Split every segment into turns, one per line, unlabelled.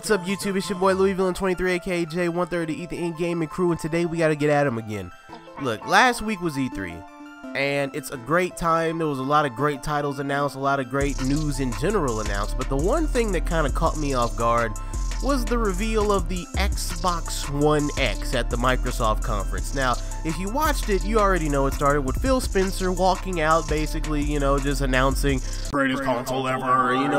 What's up, YouTube? It's your boy Louisville23, aka J130, to eat the in-game and crew, and today we gotta get at him again. Look, last week was E3, and it's a great time. There was a lot of great titles announced, a lot of great news in general announced, but the one thing that kind of caught me off guard was the reveal of the Xbox One X at the Microsoft conference. Now, if you watched it, you already know it started with Phil Spencer walking out, basically, you know, just announcing greatest console ever, in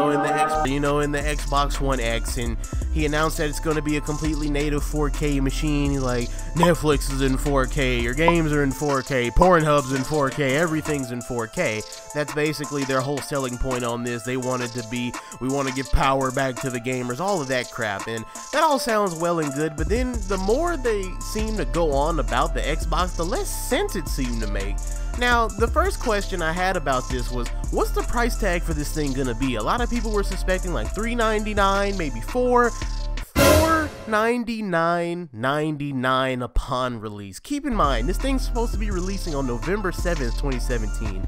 the Xbox One X, and he announced that it's going to be a completely native 4K machine. Like, Netflix is in 4K, your games are in 4K, Pornhub's in 4K, everything's in 4K. That's basically their whole selling point on this. They wanted to be, we want to give power back to the gamers, all of that crap, and that all sounds well and good, but then the more they seem to go on about the Xbox, the less sense it seemed to make. Now, the first question I had about this was, what's the price tag for this thing gonna be? A lot of people were suspecting like $399, maybe $499.99 upon release. Keep in mind, this thing's supposed to be releasing on November 7th, 2017.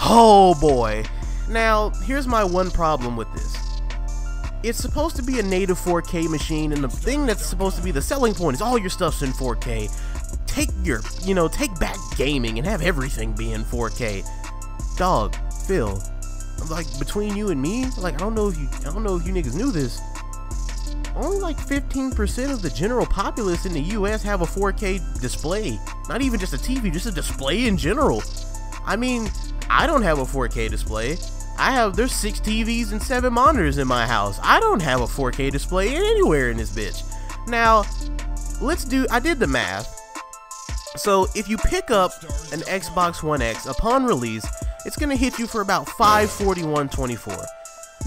Oh boy. Now, here's my one problem with this. It's supposed to be a native 4K machine, and the thing that's supposed to be the selling point is all your stuff's in 4K. Take back gaming and have everything be in 4K. Dog, Phil, like, between you and me, like, I don't know if you niggas knew this. Only like 15% of the general populace in the US have a 4K display. Not even just a TV, just a display in general. I mean, I don't have a 4K display. There's 6 TVs and 7 monitors in my house. I don't have a 4K display anywhere in this bitch. Now, I did the math. So if you pick up an Xbox One X upon release, it's gonna hit you for about $541.24.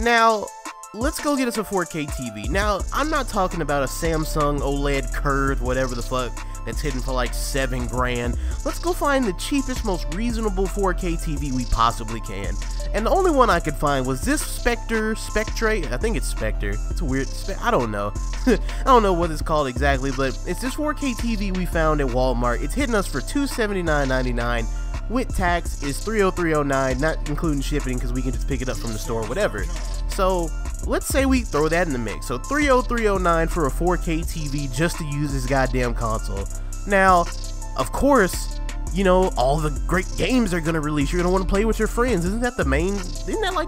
Now, let's go get us a 4K TV. Now, I'm not talking about a Samsung OLED curved, whatever the fuck, that's hitting for like $7 grand. Let's go find the cheapest, most reasonable 4K TV we possibly can. And the only one I could find was this Spectre, I think it's Spectre. It's weird. I don't know. I don't know what it's called exactly, but it's this 4K TV we found at Walmart. It's hitting us for $279.99. With tax is $303.09, not including shipping, because we can just pick it up from the store, whatever. So let's say we throw that in the mix. So $303.09 for a 4K TV just to use this goddamn console. Now, of course, you know, all the great games are gonna release. You're gonna want to play with your friends. Isn't that like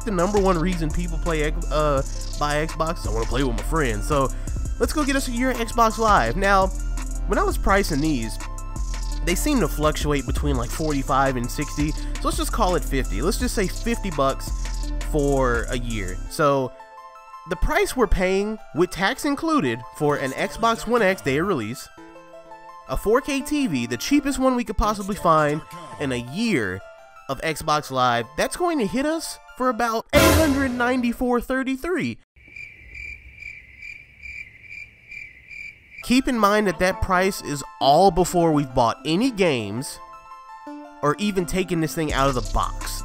the #1 reason people buy Xbox? I want to play with my friends. So let's go get us a year Xbox Live. Now, when I was pricing these, they seem to fluctuate between like 45 and 60. So let's just call it 50. Let's just say 50 bucks for a year. So the price we're paying with tax included for an Xbox One X day of release, a 4K TV, the cheapest one we could possibly find, and a year of Xbox Live, that's going to hit us for about $894.33. Keep in mind that that price is all before we've bought any games or even taken this thing out of the box.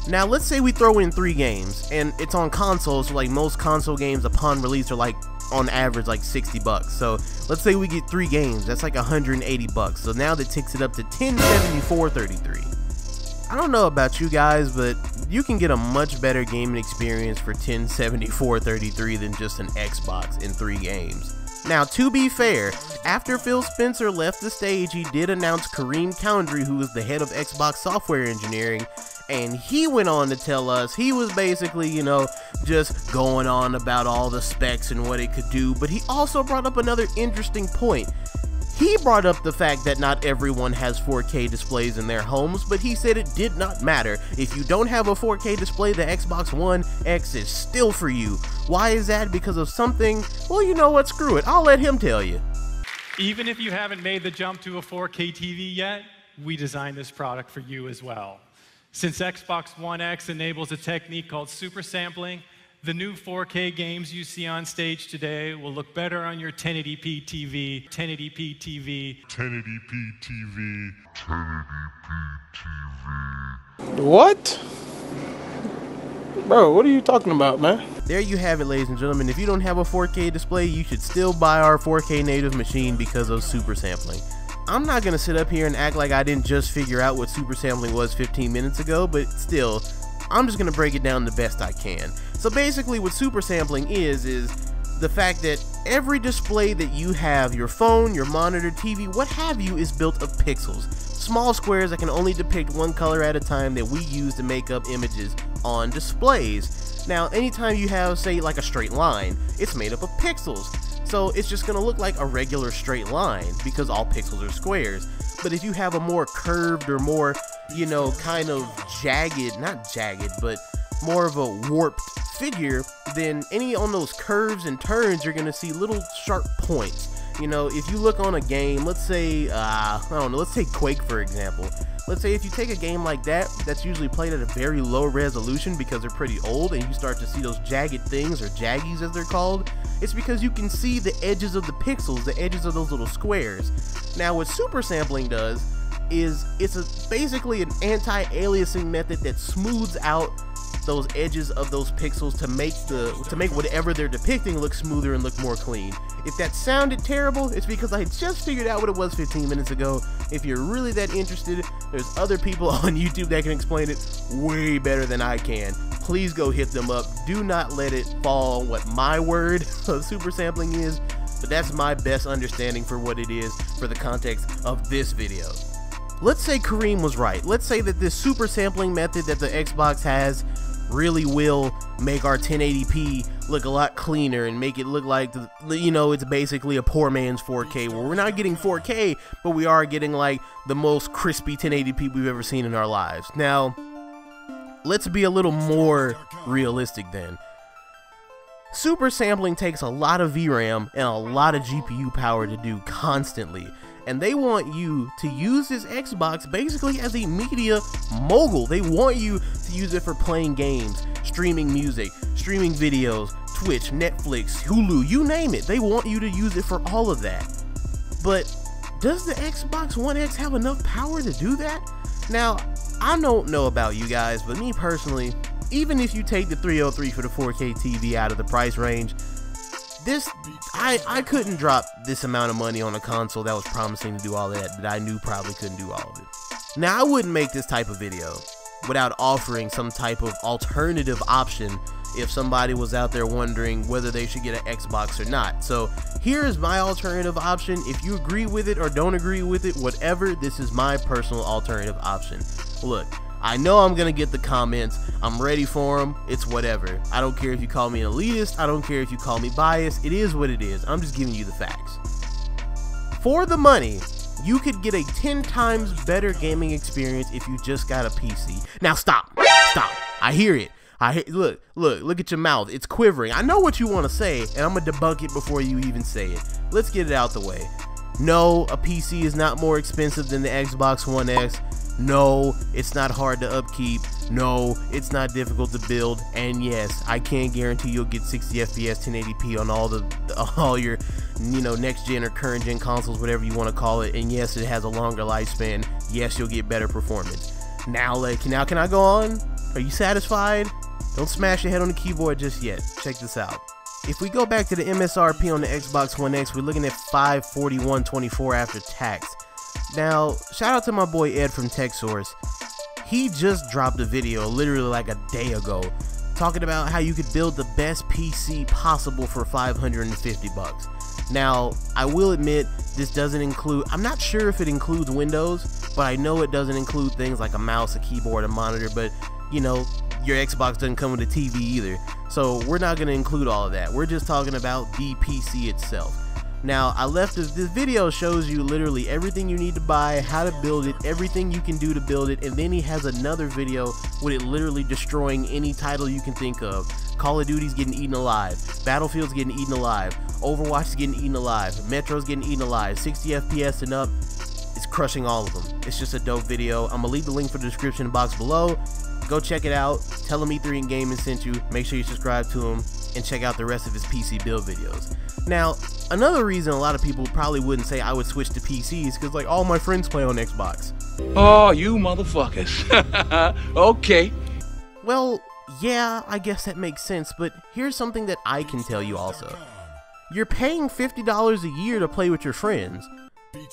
Now, let's say we throw in 3 games, and it's on consoles, so like most console games upon release are like, on average, like 60 bucks. So let's say we get 3 games, that's like 180 bucks. So now that takes it up to $1074.33. I don't know about you guys, but you can get a much better gaming experience for $1074.33 than just an Xbox in 3 games. Now, to be fair, after Phil Spencer left the stage, he did announce Kareem Coundry, who is the head of Xbox software engineering, and he went on to tell us he was basically, you know, just going on about all the specs and what it could do, but he also brought up another interesting point. He brought up the fact that not everyone has 4K displays in their homes, but he said it did not matter. If you don't have a 4K display, the Xbox One X is still for you. Why is that? Because of something? Well, you know what? Screw it. I'll let him tell you.
Even if you haven't made the jump to a 4K TV yet, we designed this product for you as well. Since Xbox One X enables a technique called super sampling, the new 4K games you see on stage today will look better on your 1080p TV, 1080p TV, 1080p TV, 1080p TV.
What? Bro, what are you talking about, man?
There you have it, ladies and gentlemen. If you don't have a 4K display, you should still buy our 4K native machine because of super sampling. I'm not gonna sit up here and act like I didn't just figure out what super sampling was 15 minutes ago, but still, I'm just gonna break it down the best I can. So basically what super sampling is the fact that every display that you have, your phone, your monitor, TV, what have you, is built of pixels. Small squares that can only depict one color at a time that we use to make up images on displays. Now, anytime you have, say, like a straight line, it's made up of pixels. So it's just going to look like a regular straight line because all pixels are squares. But if you have a more curved or more, you know, kind of jagged, not jagged, but more of a warped figure, then any on those curves and turns, you're going to see little sharp points. You know, if you look on a game, let's say, I don't know, let's take Quake for example. Let's say if you take a game like that, that's usually played at a very low resolution because they're pretty old, and you start to see those jagged things, or jaggies as they're called, it's because you can see the edges of the pixels, the edges of those little squares. Now what super sampling does is it's basically an anti-aliasing method that smooths out those edges of those pixels to make whatever they're depicting look smoother and look more clean. If that sounded terrible, it's because I just figured out what it was 15 minutes ago. If you're really that interested, there's other people on YouTube that can explain it way better than I can. Please go hit them up. Do not let it fall on what my word of super sampling is, but that's my best understanding for what it is for the context of this video. Let's say Kareem was right. Let's say that this super sampling method that the Xbox has really will make our 1080p look a lot cleaner and make it look like, you know, it's basically a poor man's 4K, where we're not getting 4K, but we are getting like the most crispy 1080p we've ever seen in our lives. Now, let's be a little more realistic then. Super sampling takes a lot of VRAM and a lot of GPU power to do constantly. And they want you to use this Xbox basically as a media mogul. They want you to use it for playing games, streaming music, streaming videos, Twitch, Netflix, Hulu, you name it. They want you to use it for all of that. But does the Xbox One X have enough power to do that? Now, I don't know about you guys, but me personally, even if you take the 303 for the 4K TV out of the price range, I couldn't drop this amount of money on a console that was promising to do all that I knew probably couldn't do all of it. Now, I wouldn't make this type of video without offering some type of alternative option if somebody was out there wondering whether they should get an Xbox or not. So here is my alternative option. If you agree with it or don't agree with it, whatever, this is my personal alternative option. Look, I know I'm gonna get the comments. I'm ready for them. It's whatever. I don't care if you call me an elitist. I don't care if you call me biased. It is what it is. I'm just giving you the facts. For the money, you could get a 10 times better gaming experience if you just got a PC. Now stop. I hear it. Look at your mouth. It's quivering. I know what you want to say, and I'm gonna debunk it before you even say it. Let's get it out the way. No, a PC is not more expensive than the Xbox One X. No, it's not hard to upkeep. No, it's not difficult to build. And yes, I can't guarantee you'll get 60 FPS 1080p on all your, you know, next gen or current gen consoles, whatever you want to call it. And yes, it has a longer lifespan. Yes, you'll get better performance. Now can I go on? Are you satisfied? Don't smash your head on the keyboard just yet. Check this out. If we go back to the MSRP on the Xbox One X, we're looking at $541.24 after tax. Now, shout out to my boy Ed from TechSource. He just dropped a video literally like a day ago talking about how you could build the best PC possible for $550. Now, I will admit this doesn't include, I'm not sure if it includes Windows, but I know it doesn't include things like a mouse, a keyboard, a monitor, but you know, your Xbox doesn't come with a TV either. So we're not going to include all of that. We're just talking about the PC itself. Now, this video shows you literally everything you need to buy, how to build it, everything you can do to build it, and then he has another video with it literally destroying any title you can think of. Call of Duty's getting eaten alive, Battlefield's getting eaten alive, Overwatch is getting eaten alive, Metro's getting eaten alive, 60 FPS and up, it's crushing all of them. It's just a dope video. I'm gonna leave the link for the description box below. Go check it out, tell him E3 and Gaming sent you, make sure you subscribe to him, and check out the rest of his PC build videos. Now, another reason a lot of people probably wouldn't say I would switch to PCs, because like all my friends play on Xbox.
Oh, you motherfuckers. Okay.
Well, yeah, I guess that makes sense, but here's something that I can tell you also. You're paying $50 a year to play with your friends.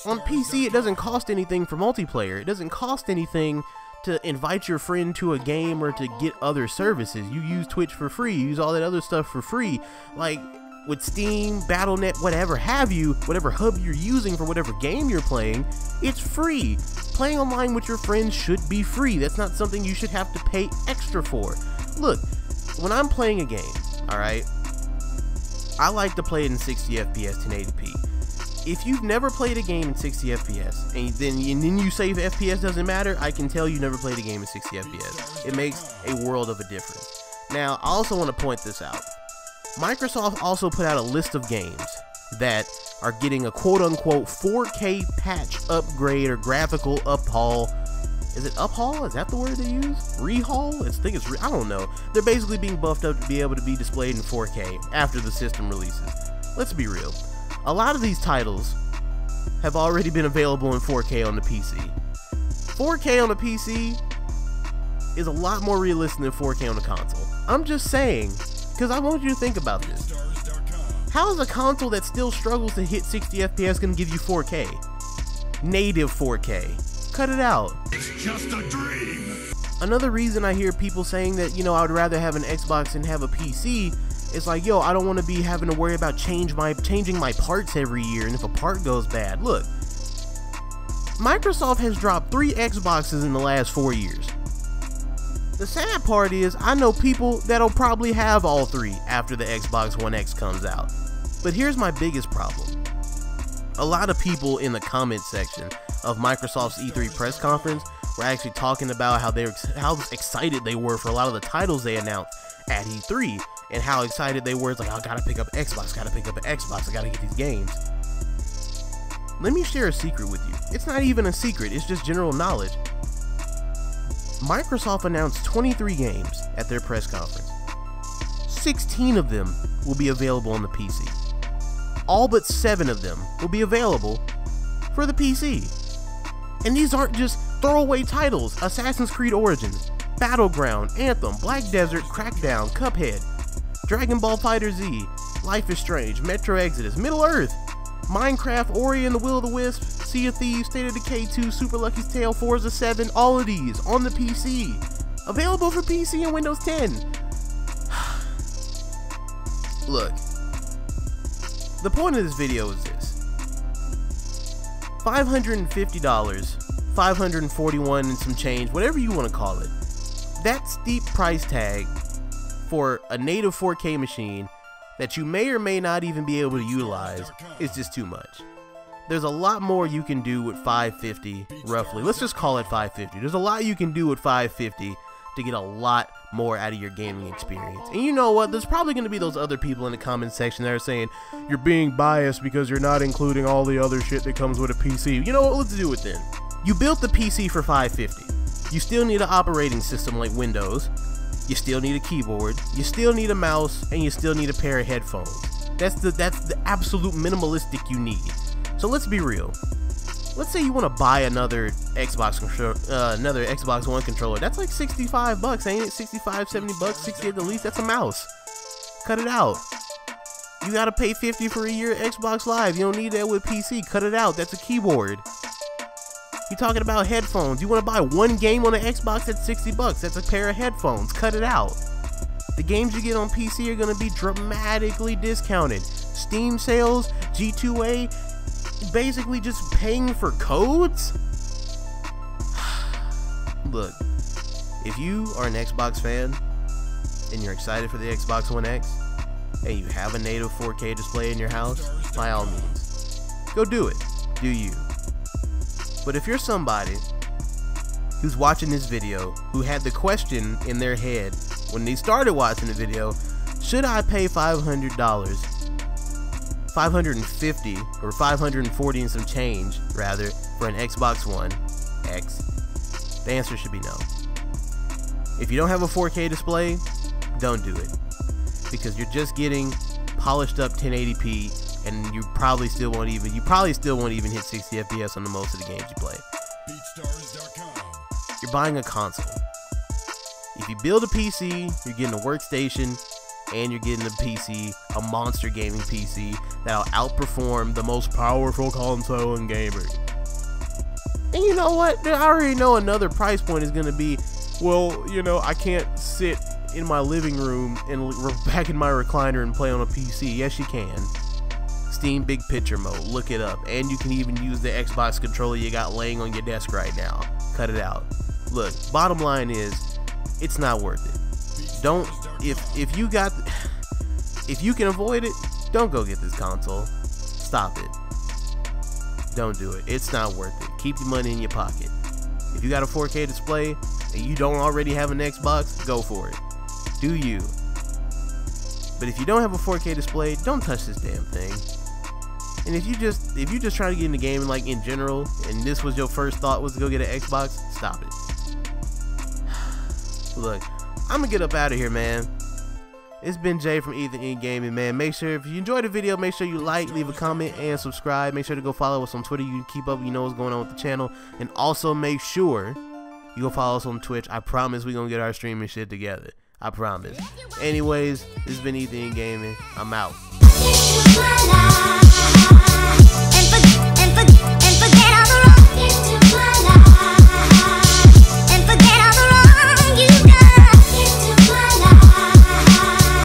On PC, it doesn't cost anything for multiplayer. It doesn't cost anything to invite your friend to a game or to get other services. You use Twitch for free, you use all that other stuff for free. Like, with Steam, Battle.net, whatever have you, whatever hub you're using for whatever game you're playing, it's free. Playing online with your friends should be free. That's not something you should have to pay extra for. Look, when I'm playing a game, alright, I like to play it in 60 FPS 1080p. If you've never played a game in 60 FPS, and then you say FPS doesn't matter, I can tell you never played a game in 60 FPS. It makes a world of a difference. Now, I also want to point this out. Microsoft also put out a list of games that are getting a quote-unquote 4K patch upgrade or graphical uphaul. Is it uphaul? Is that the word they use? Rehaul? I don't know. They're basically being buffed up to be able to be displayed in 4K after the system releases. Let's be real. A lot of these titles have already been available in 4K on the PC. 4K on the PC is a lot more realistic than 4K on the console. I'm just saying, because I want you to think about this. How is a console that still struggles to hit 60 FPS going to give you 4K? Native 4K. Cut it out.
It's just a dream.
Another reason I hear people saying that, you know, I would rather have an Xbox than have a PC is like, yo, I don't want to be having to worry about changing my parts every year, and if a part goes bad. Look, Microsoft has dropped 3 Xboxes in the last 4 years. The sad part is, I know people that'll probably have all 3 after the Xbox One X comes out. But here's my biggest problem. A lot of people in the comment section of Microsoft's E3 press conference were actually talking about how excited they were for a lot of the titles they announced at E3, and how excited they were. It's like, I gotta pick up Xbox, gotta pick up an Xbox, I gotta get these games. Let me share a secret with you. It's not even a secret, it's just general knowledge. Microsoft announced 23 games at their press conference. 16 of them will be available on the PC. All but 7 of them will be available for the PC. And these aren't just throwaway titles. Assassin's Creed Origins, Battleground, Anthem, Black Desert, Crackdown, Cuphead, Dragon Ball FighterZ, Life is Strange, Metro Exodus, Middle-earth, Minecraft, Ori and the Will of the Wisp, Sea of Thieves, State of Decay 2, Super Lucky's Tale, Forza 7, all of these on the PC. Available for PC and Windows 10. Look, the point of this video is this. $550, $541 and some change, whatever you want to call it. That steep price tag for a native 4K machine that you may or may not even be able to utilize is just too much. There's a lot more you can do with $550, roughly. Let's just call it $550. There's a lot you can do with $550 to get a lot more out of your gaming experience. And you know what? There's probably going to be those other people in the comment section that are saying, you're being biased because you're not including all the other shit that comes with a PC. You know what? Let's do it then. You built the PC for $550. You still need an operating system like Windows. You still need a keyboard, you still need a mouse, and you still need a pair of headphones. That's the absolute minimalistic you need. So let's be real. Let's say you want to buy another Xbox One controller. That's like 65 bucks, ain't it? 65, 70 bucks, 60 at the least. That's a mouse. Cut it out. You gotta pay 50 for a year Xbox Live. You don't need that with PC. Cut it out. That's a keyboard. You're talking about headphones. You want to buy one game on the Xbox, that's 60 bucks. That's a pair of headphones. Cut it out. The games you get on PC are going to be dramatically discounted. Steam sales, G2A, basically just paying for codes? Look, if you are an Xbox fan and you're excited for the Xbox One X and you have a native 4K display in your house, by all means, go do it. Do you. But if you're somebody who's watching this video who had the question in their head when they started watching the video, should I pay $500, $550 or $540 and some change rather for an Xbox One X? The answer should be no. If you don't have a 4K display, don't do it, because you're just getting polished up 1080p, and you probably still won't even hit 60 FPS on the most of the games you play. You're buying a console. If you build a PC, you're getting a workstation, and you're getting a PC, a monster gaming PC that'll outperform the most powerful console in gaming. And you know what? I already know another price point is going to be, well, you know, I can't sit in my living room and back in my recliner and play on a PC. Yes, you can. Steam Big Picture Mode. Look it up. And you can even use the Xbox controller you got laying on your desk right now. Cut it out. Look, bottom line is, it's not worth it. Don't, if you can avoid it, don't go get this console. Stop it. Don't do it. It's not worth it. Keep your money in your pocket. If you got a 4K display and you don't already have an Xbox, go for it. Do you. But if you don't have a 4K display, don't touch this damn thing. And if you just trying to get into gaming like in general, and this was your first thought was to go get an Xbox, stop it. Look, I'm gonna get up out of here, man. It's been Jay from Ethan in Gaming, man. Make sure if you enjoyed the video, make sure you like, leave a comment, and subscribe. Make sure to go follow us on Twitter. You can keep up, you know what's going on with the channel. And also make sure you go follow us on Twitch. I promise we're gonna get our streaming shit together. I promise. Anyways, this has been Ethan in Gaming. I'm out.